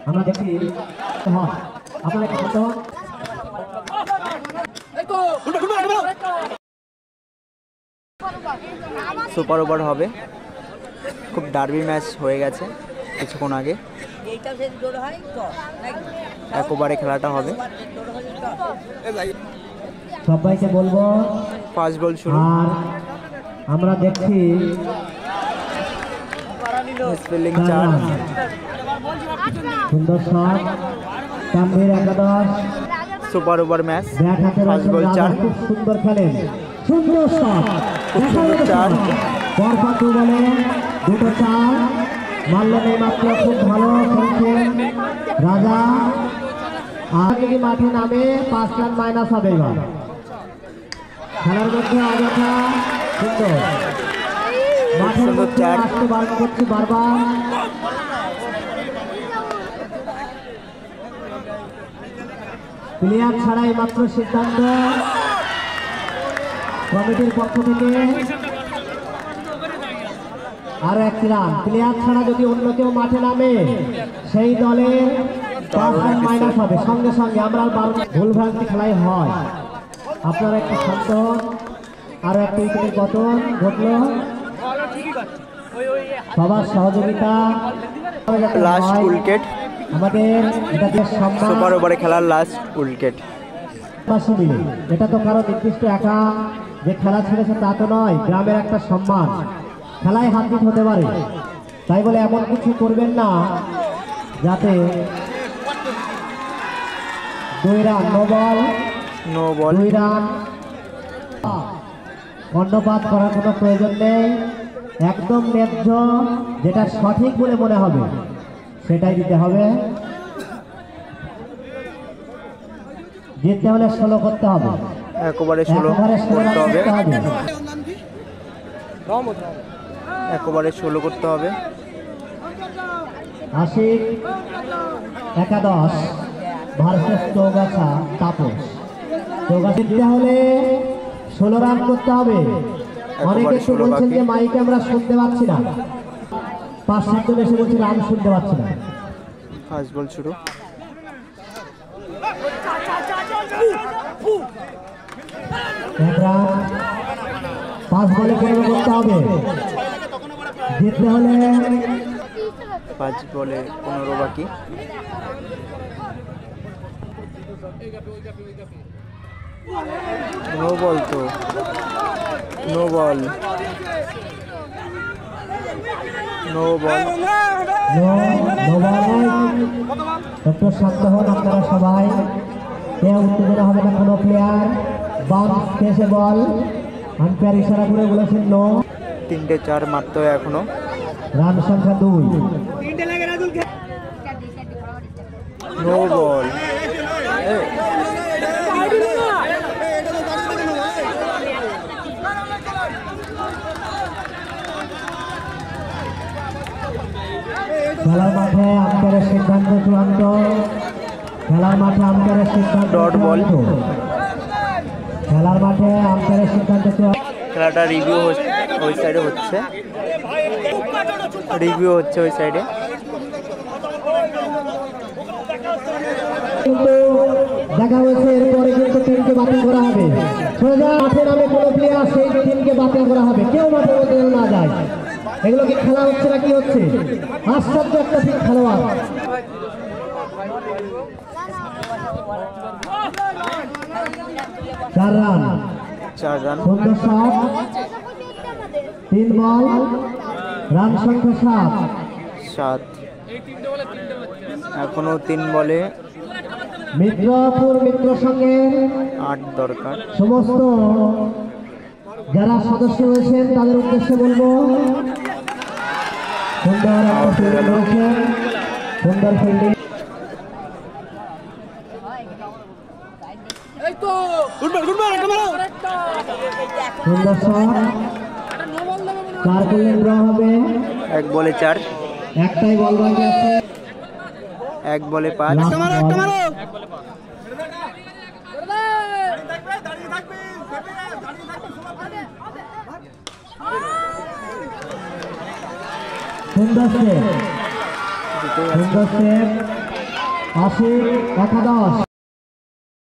আমরা দেখি আপনারা একটু শান্ত হন। সুপার ওভার হবে, খুব ডার্বি ম্যাচ হয়ে গেছে কিছুক্ষণ আগে। এক ওভারে খেলাটা হবে। সবাইকে বলবো ফার্স্ট বল শুরু। আর আমরা দেখছি স্পেলিং 4, সুন্দর শট, তানভীর একাদশ সুপার ওভার ম্যাচ। ব্যাট হাতে ফার্স্ট বল রয়েছেন 4, রাজা, খুব সুন্দর খেলেন, সুন্দর শট, খুব সুন্দর 4, পরপর দু বলে দুটো 4 মারলেন এই মাত্র। খুব ভালো খেলছেন রাজা। আর যদি মাঠে নামে 5 রান মাইনাস হবে। এবার খেলার মধ্যে অযথা সুন্দর মাঠের মধ্যে আসতে বারণ করছি বারবার। প্লেয়ার ছাড়াই মাত্র সিদ্ধান্ত কমিটির পক্ষ থেকে। আরো একটি রান, প্লেয়ার ছাড়া যদি অন্য কেউ মাঠে নামে সেই দলের 5 রান মাইনাস হবে সঙ্গে সঙ্গে। আমরা ভুলভ্রান্তি খেলাই হয়, আপনারা একটু শান্ত হন। আরো একটা উইকেটের পতন ঘটলো, সবার সহযোগিতা। লাস্ট উইকেট আমাদের এটা দেশ সম্মান। সুপার ওভারে খেলার লাস্ট উইকেট। এটা তো কারো নির্দিষ্ট একা যে খেলা ছেড়েছে তা তো নয়, গ্রামের একটা সম্মান। খেলায় হাত জিত হতে পারে, তাই বলে এমন কিছু করবেন না যাতে 2 রান নো বল, 2 রান। কর্ণপাত করার কোনো প্রয়োজন নেই, একদম ন্যায্য যেটা সঠিক বলে মনে হবে সেটাই দিতে হবে। জিততে হলে 16 করতে হবে, এক ওভারে 16 করতে হবে, এক ওভারে 16 করতে হবে। আশিক একাদশ ভার্সেস চৌগাছা তাপস। চৌগাছা জিততে হলে 16 রান করতে হবে। অনেকে তো বলছেন যে মাইকে আমরা শুনতে পাচ্ছি না, 5-7 জন এসে বলছে রান শুনতে পাচ্ছি না। ফার্স্ট বল শুরু। এক রান, 5 বলে করতে হবে। জিততে হলে 5 বলে 15 বাকি। নো বল, তো নো বল, নো বল, একটু শান্ত হন আপনারা সবাই। কেউ উত্তেজনা হবে না কোনো প্লেয়ার। বাউন্স পেছে বল, আম্পায়ার ইশারা করে বলেছেন নো। 3টে 4 মারতে হয় এখনো। রান সংখ্যা 2। নো বল, খেলার মাঠে আম্পায়ারের সিদ্ধান্ত চূড়ান্ত। খেলার মাঠে আম্পায়ারের সিদ্ধান্ত ডট বল। খেলার মাঠে আম্পায়ারের সিদ্ধান্ত চূড়ান্ত। খেলাটা রিভিউ ওই সাইডে হচ্ছে, রিভিউ হচ্ছে ওই সাইডে। কিন্তু দেখা হয়েছে এরপরে কিন্তু টিমকে বাতিল করা হবে। সোজা মাঠে নামে কোনো প্লেয়ার সেই টিমকে বাতিল করা হবে, কেউ মাঠের মধ্যে না যায়। এগুলো কি খেলা হচ্ছে না কি হচ্ছে? আশ্চর্য একটা টিম খেলোয়াড়। 4 রান, 4 রান, সুন্দর শট, 3 বল, রান সংখ্যা 7। এখনো 3 বলে মিত্রপুর মিত্র সঙ্গে 8 দরকার। সমস্ত যারা সদস্য রয়েছেন তাদের উদ্দেশ্যে বলবো সুন্দর রয়েছে, সুন্দর ফিল্ডিং। সুন্দর শট, 4 করলে ড্র হবে। 1 বলে 4, একটাই বল বাকি আছে। 1 বলে 5। সুন্দর সেভ, সুন্দর সেভ, আশিক একাদশ।